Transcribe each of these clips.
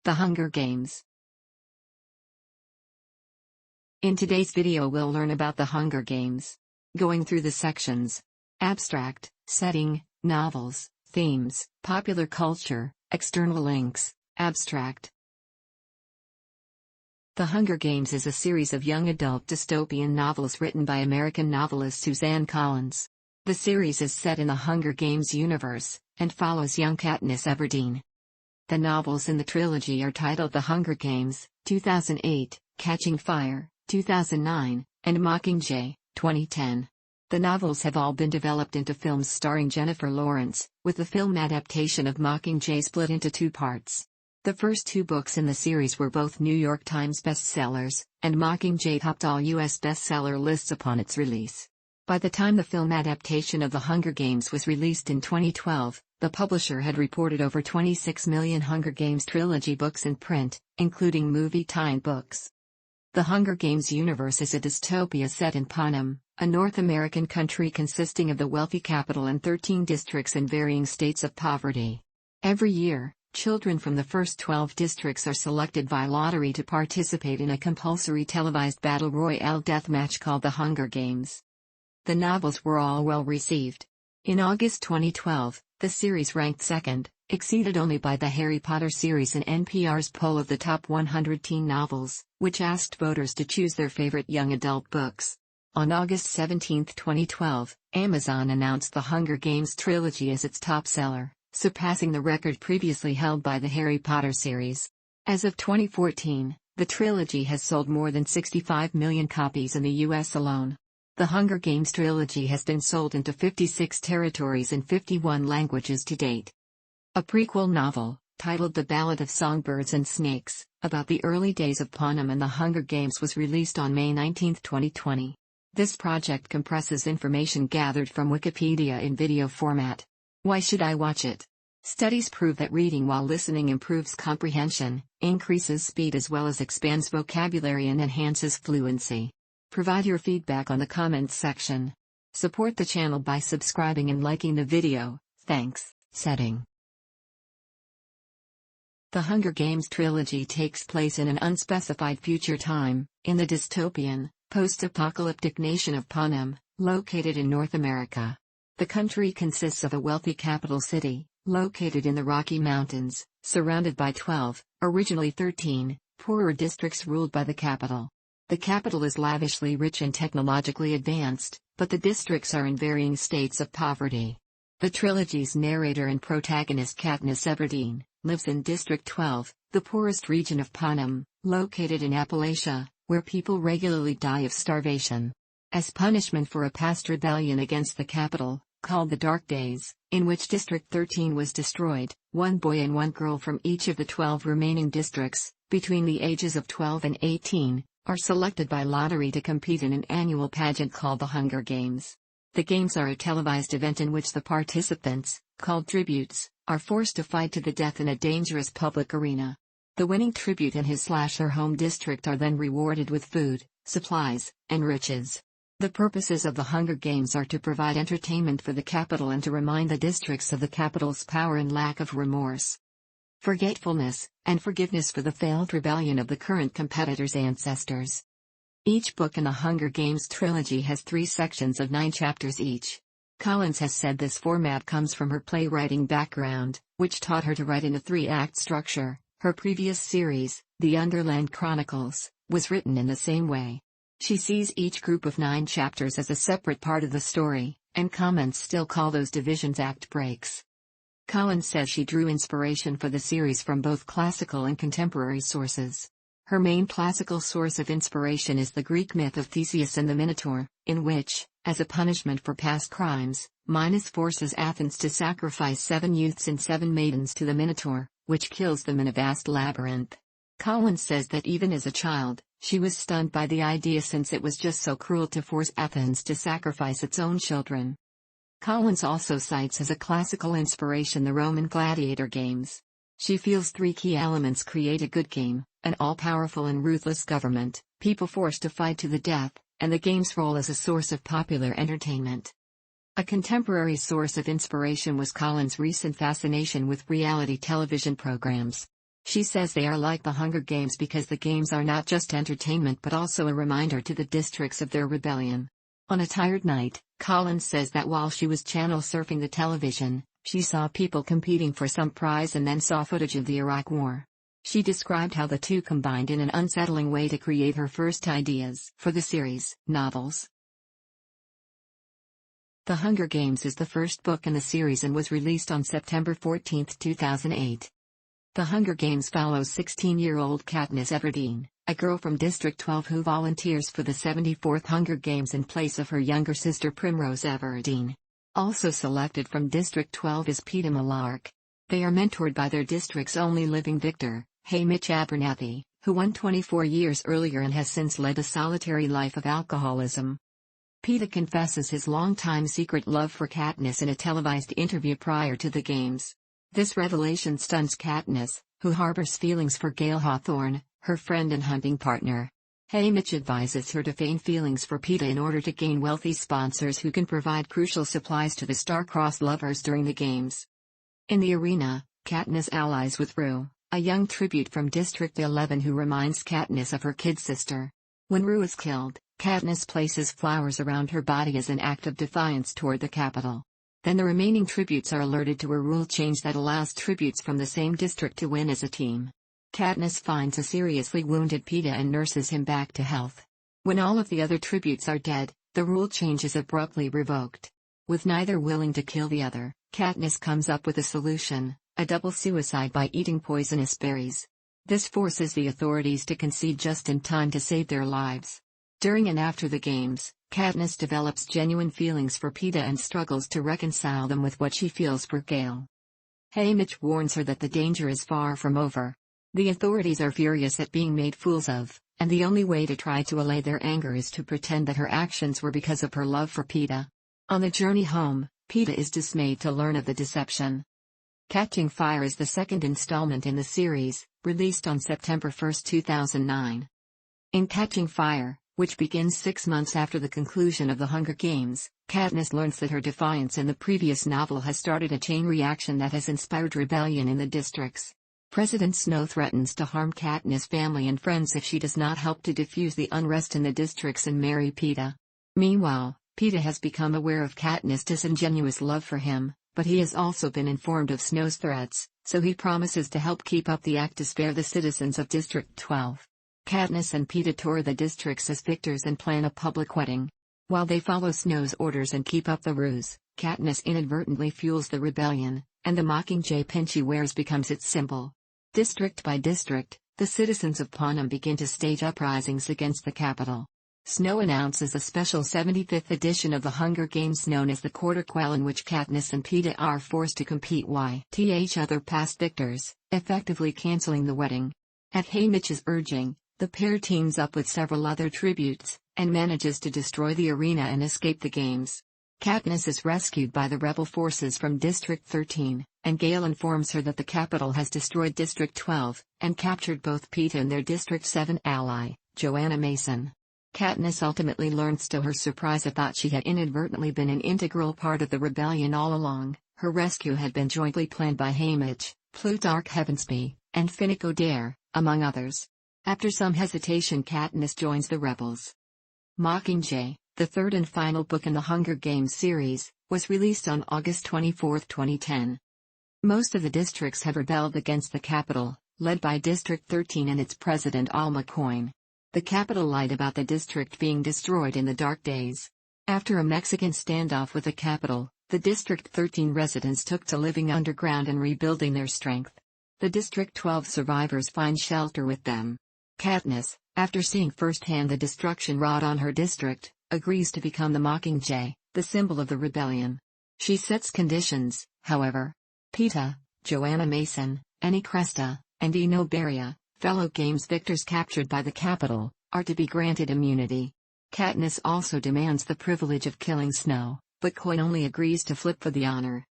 The Hunger Games. In today's video we'll learn about the Hunger Games. Going through the sections. Abstract, setting, novels, themes, popular culture, external links, abstract. The Hunger Games is a series of young adult dystopian novels written by American novelist Suzanne Collins. The series is set in the Hunger Games universe, and follows young Katniss Everdeen. The novels in the trilogy are titled The Hunger Games, 2008, Catching Fire, 2009, and Mockingjay, 2010. The novels have all been developed into films starring Jennifer Lawrence, with the film adaptation of Mockingjay split into two parts. The first two books in the series were both New York Times bestsellers, and Mockingjay topped all U.S. bestseller lists upon its release. By the time the film adaptation of The Hunger Games was released in 2012, the publisher had reported over 26 million Hunger Games trilogy books in print, including movie-tie books. The Hunger Games universe is a dystopia set in Panem, a North American country consisting of the wealthy capital and 13 districts in varying states of poverty. Every year, children from the first 12 districts are selected by lottery to participate in a compulsory televised battle royale deathmatch called The Hunger Games. The novels were all well received. In August 2012, the series ranked second, exceeded only by the Harry Potter series in NPR's poll of the top 100 teen novels, which asked voters to choose their favorite young adult books. On August 17, 2012, Amazon announced The Hunger Games trilogy as its top seller, surpassing the record previously held by the Harry Potter series. As of 2014, the trilogy has sold more than 65 million copies in the U.S. alone. The Hunger Games trilogy has been sold into 56 territories in 51 languages to date. A prequel novel, titled The Ballad of Songbirds and Snakes, about the early days of Panem and the Hunger Games was released on May 19, 2020. This project compresses information gathered from Wikipedia in video format. Why should I watch it? Studies prove that reading while listening improves comprehension, increases speed as well as expands vocabulary and enhances fluency. Provide your feedback on the comments section. Support the channel by subscribing and liking the video, thanks. Setting. The Hunger Games trilogy takes place in an unspecified future time, in the dystopian, post-apocalyptic nation of Panem, located in North America. The country consists of a wealthy capital city, located in the Rocky Mountains, surrounded by 12, originally 13, poorer districts ruled by the capital. The capital is lavishly rich and technologically advanced, but the districts are in varying states of poverty. The trilogy's narrator and protagonist Katniss Everdeen lives in District 12, the poorest region of Panem, located in Appalachia, where people regularly die of starvation. As punishment for a past rebellion against the capital, called the Dark Days, in which District 13 was destroyed, one boy and one girl from each of the 12 remaining districts, between the ages of 12 and 18, are selected by lottery to compete in an annual pageant called the Hunger Games. The games are a televised event in which the participants, called tributes, are forced to fight to the death in a dangerous public arena. The winning tribute and his/her home district are then rewarded with food, supplies, and riches. The purposes of the Hunger Games are to provide entertainment for the capital and to remind the districts of the capital's power and lack of remorse, forgetfulness, and forgiveness for the failed rebellion of the current competitors' ancestors. Each book in the Hunger Games trilogy has 3 sections of 9 chapters each. Collins has said this format comes from her playwriting background, which taught her to write in a 3-act structure. Her previous series, The Underland Chronicles, was written in the same way. She sees each group of 9 chapters as a separate part of the story, and comments still call those divisions act breaks. Collins says she drew inspiration for the series from both classical and contemporary sources. Her main classical source of inspiration is the Greek myth of Theseus and the Minotaur, in which, as a punishment for past crimes, Minos forces Athens to sacrifice 7 youths and 7 maidens to the Minotaur, which kills them in a vast labyrinth. Collins says that even as a child, she was stunned by the idea since it was just so cruel to force Athens to sacrifice its own children. Collins also cites as a classical inspiration the Roman gladiator games. She feels 3 key elements create a good game: an all-powerful and ruthless government, people forced to fight to the death, and the game's role as a source of popular entertainment. A contemporary source of inspiration was Collins' recent fascination with reality television programs. She says they are like the Hunger Games because the games are not just entertainment but also a reminder to the districts of their rebellion. On a tired night, Collins says that while she was channel surfing the television, she saw people competing for some prize and then saw footage of the Iraq War. She described how the two combined in an unsettling way to create her first ideas for the series novels. The Hunger Games is the first book in the series and was released on September 14, 2008. The Hunger Games follows 16-year-old Katniss Everdeen, a girl from District 12 who volunteers for the 74th Hunger Games in place of her younger sister Primrose Everdeen. Also selected from District 12 is Peeta Mellark. They are mentored by their district's only living victor, Haymitch Abernathy, who won 24 years earlier and has since led a solitary life of alcoholism. Peeta confesses his long-time secret love for Katniss in a televised interview prior to the games. This revelation stuns Katniss, who harbors feelings for Gale Hawthorne, her friend and hunting partner. Haymitch advises her to feign feelings for Peeta in order to gain wealthy sponsors who can provide crucial supplies to the star-crossed lovers during the games. In the arena, Katniss allies with Rue, a young tribute from District 11 who reminds Katniss of her kid sister. When Rue is killed, Katniss places flowers around her body as an act of defiance toward the Capitol. Then the remaining tributes are alerted to a rule change that allows tributes from the same district to win as a team. Katniss finds a seriously wounded Peeta and nurses him back to health. When all of the other tributes are dead, the rule change is abruptly revoked. With neither willing to kill the other, Katniss comes up with a solution, a double suicide by eating poisonous berries. This forces the authorities to concede just in time to save their lives. During and after the games, Katniss develops genuine feelings for Peeta and struggles to reconcile them with what she feels for Gale. Haymitch warns her that the danger is far from over. The authorities are furious at being made fools of, and the only way to try to allay their anger is to pretend that her actions were because of her love for Peeta. On the journey home, Peeta is dismayed to learn of the deception. Catching Fire is the second installment in the series, released on September 1, 2009. In Catching Fire, which begins 6 months after the conclusion of the Hunger Games, Katniss learns that her defiance in the previous novel has started a chain reaction that has inspired rebellion in the districts. President Snow threatens to harm Katniss' family and friends if she does not help to defuse the unrest in the districts and marry Peeta. Meanwhile, Peeta has become aware of Katniss' disingenuous love for him, but he has also been informed of Snow's threats, so he promises to help keep up the act to spare the citizens of District 12. Katniss and Peeta tour the districts as victors and plan a public wedding. While they follow Snow's orders and keep up the ruse, Katniss inadvertently fuels the rebellion, and the Mockingjay pin she wears becomes its symbol. District by district, the citizens of Panem begin to stage uprisings against the Capitol. Snow announces a special 75th edition of the Hunger Games known as the Quarter Quell in which Katniss and Peeta are forced to compete with other past victors, effectively canceling the wedding. At Haymitch's urging, the pair teams up with several other tributes, and manages to destroy the arena and escape the games. Katniss is rescued by the rebel forces from District 13, and Gale informs her that the Capitol has destroyed District 12, and captured both Peeta and their District 7 ally, Joanna Mason. Katniss ultimately learns to her surprise that she had inadvertently been an integral part of the rebellion all along. Her rescue had been jointly planned by Haymitch, Plutarch Heavensbee, and Finnick Odair, among others. After some hesitation, Katniss joins the rebels. Mockingjay, the third and final book in the Hunger Games series, was released on August 24, 2010. Most of the districts have rebelled against the Capitol, led by District 13 and its president Alma Coin. The Capitol lied about the district being destroyed in the dark days. After a Mexican standoff with the Capitol, the District 13 residents took to living underground and rebuilding their strength. The District 12 survivors find shelter with them. Katniss, after seeing firsthand the destruction wrought on her district, agrees to become the Mockingjay, the symbol of the rebellion. She sets conditions, however. Peeta, Joanna Mason, Annie Cresta, and Eno Beria, fellow Games victors captured by the Capitol, are to be granted immunity. Katniss also demands the privilege of killing Snow, but Coin only agrees to flip for the honor.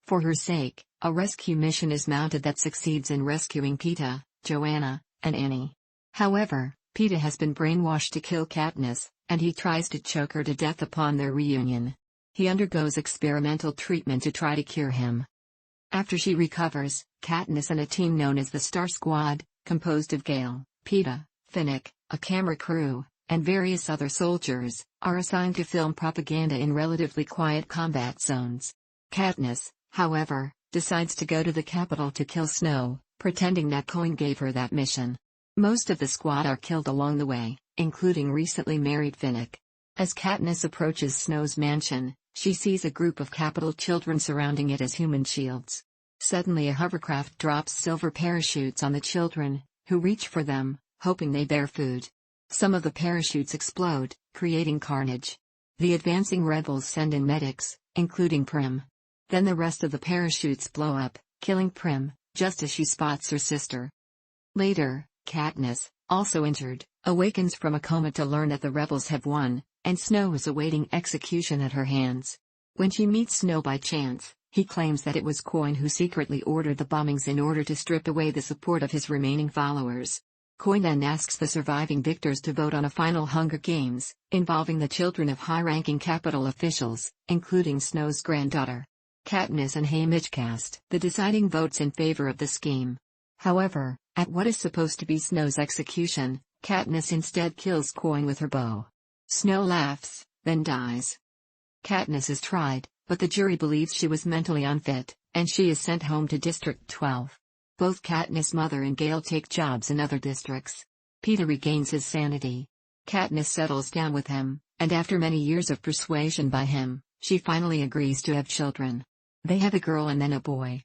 For her sake, a rescue mission is mounted that succeeds in rescuing Peeta, Joanna, and Annie. However, Peeta has been brainwashed to kill Katniss, and he tries to choke her to death upon their reunion. He undergoes experimental treatment to try to cure him. After she recovers, Katniss and a team known as the Star Squad, composed of Gale, Peeta, Finnick, a camera crew, and various other soldiers, are assigned to film propaganda in relatively quiet combat zones. Katniss, however, decides to go to the capital to kill Snow, pretending that Coin gave her that mission. Most of the squad are killed along the way, including recently married Finnick. As Katniss approaches Snow's mansion, she sees a group of capital children surrounding it as human shields. Suddenly a hovercraft drops silver parachutes on the children, who reach for them, hoping they bear food. Some of the parachutes explode, creating carnage. The advancing rebels send in medics, including Prim. Then the rest of the parachutes blow up, killing Prim, just as she spots her sister. Later, Katniss, also injured, awakens from a coma to learn that the rebels have won, and Snow is awaiting execution at her hands. When she meets Snow by chance, he claims that it was Coin who secretly ordered the bombings in order to strip away the support of his remaining followers. Coin then asks the surviving victors to vote on a final Hunger Games, involving the children of high-ranking capital officials, including Snow's granddaughter. Katniss and Haymitch cast the deciding votes in favor of the scheme. However, at what is supposed to be Snow's execution, Katniss instead kills Coin with her bow. Snow laughs, then dies. Katniss is tried, but the jury believes she was mentally unfit, and she is sent home to District 12. Both Katniss' mother and Gale take jobs in other districts. Peeta regains his sanity. Katniss settles down with him, and after many years of persuasion by him, she finally agrees to have children. They have a girl and then a boy.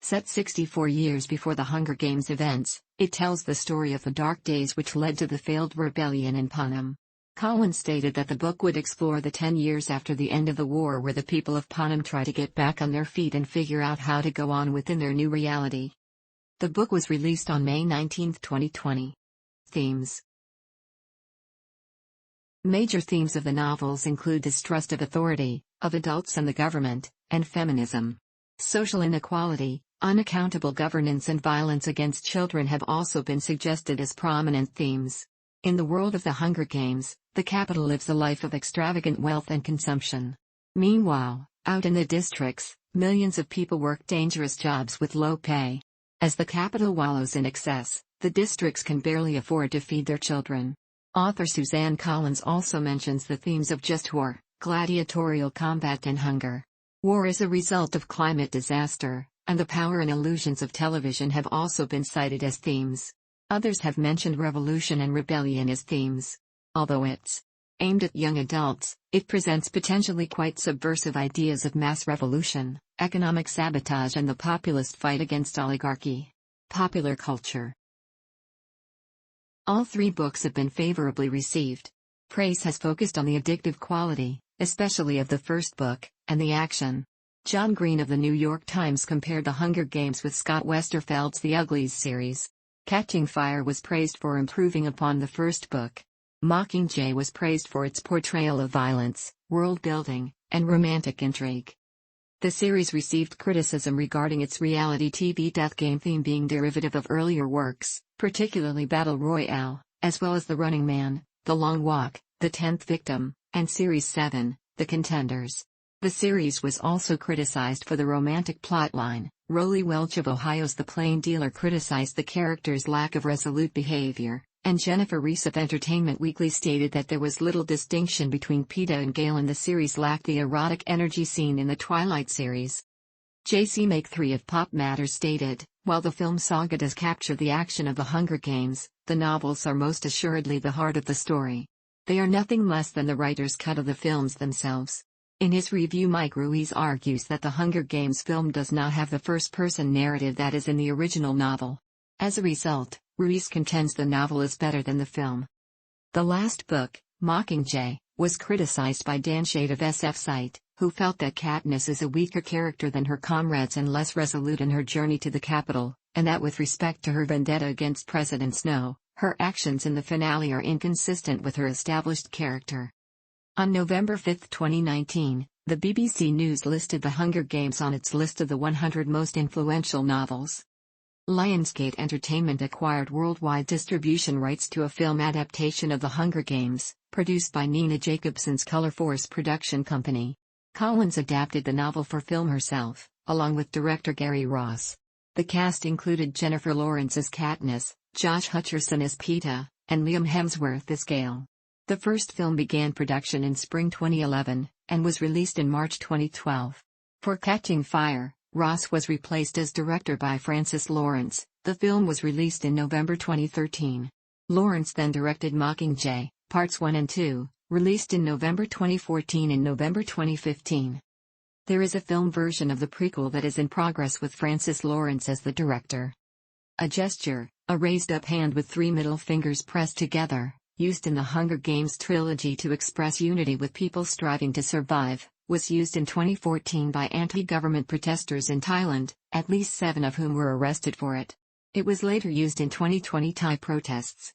Set 64 years before the Hunger Games events, it tells the story of the dark days which led to the failed rebellion in Panem. Collins stated that the book would explore the 10 years after the end of the war where the people of Panem try to get back on their feet and figure out how to go on within their new reality. The book was released on May 19, 2020. Themes. Major themes of the novels include distrust of authority, of adults and the government, and feminism. Social inequality, unaccountable governance and violence against children have also been suggested as prominent themes. In the world of the Hunger Games, the capital lives a life of extravagant wealth and consumption. Meanwhile, out in the districts, millions of people work dangerous jobs with low pay. As the capital wallows in excess, the districts can barely afford to feed their children. Author Suzanne Collins also mentions the themes of just war, gladiatorial combat and hunger. War is a result of climate disaster, and the power and illusions of television have also been cited as themes. Others have mentioned revolution and rebellion as themes. Although it's aimed at young adults, it presents potentially quite subversive ideas of mass revolution, economic sabotage and the populist fight against oligarchy. Popular culture. All three books have been favorably received. Praise has focused on the addictive quality, especially of the first book, and the action. John Green of the New York Times compared The Hunger Games with Scott Westerfeld's The Uglies series. Catching Fire was praised for improving upon the first book. Mockingjay was praised for its portrayal of violence, world-building, and romantic intrigue. The series received criticism regarding its reality TV death game theme being derivative of earlier works, particularly Battle Royale, as well as The Running Man, The Long Walk, The 10th Victim, and Series 7, The Contenders. The series was also criticized for the romantic plotline. Rollie Welch of Ohio's The Plain Dealer criticized the character's lack of resolute behavior, and Jennifer Reese of Entertainment Weekly stated that there was little distinction between Peeta and Gale and the series lacked the erotic energy seen in the Twilight series. J.C. Make 3 of Pop Matters stated, while the film saga does capture the action of the Hunger Games, the novels are most assuredly the heart of the story. They are nothing less than the writer's cut of the films themselves. In his review, Mike Ruiz argues that the Hunger Games film does not have the first-person narrative that is in the original novel. As a result, Ruiz contends the novel is better than the film. The last book, Mockingjay, was criticized by Dan Shade of SF Site, who felt that Katniss is a weaker character than her comrades and less resolute in her journey to the capital, and that with respect to her vendetta against President Snow, her actions in the finale are inconsistent with her established character. On November 5, 2019, the BBC News listed The Hunger Games on its list of the 100 most influential novels. Lionsgate Entertainment acquired worldwide distribution rights to a film adaptation of The Hunger Games, produced by Nina Jacobson's Color Force production company. Collins adapted the novel for film herself, along with director Gary Ross. The cast included Jennifer Lawrence as Katniss, Josh Hutcherson as Peeta, and Liam Hemsworth as Gale. The first film began production in spring 2011, and was released in March 2012. For Catching Fire, Ross was replaced as director by Francis Lawrence. The film was released in November 2013. Lawrence then directed Mockingjay, Parts 1 and 2, released in November 2014 and November 2015. There is a film version of the prequel that is in progress with Francis Lawrence as the director. A gesture, a raised-up hand with three middle fingers pressed together, used in the Hunger Games trilogy to express unity with people striving to survive, was used in 2014 by anti-government protesters in Thailand, at least 7 of whom were arrested for it. It was later used in 2020 Thai protests.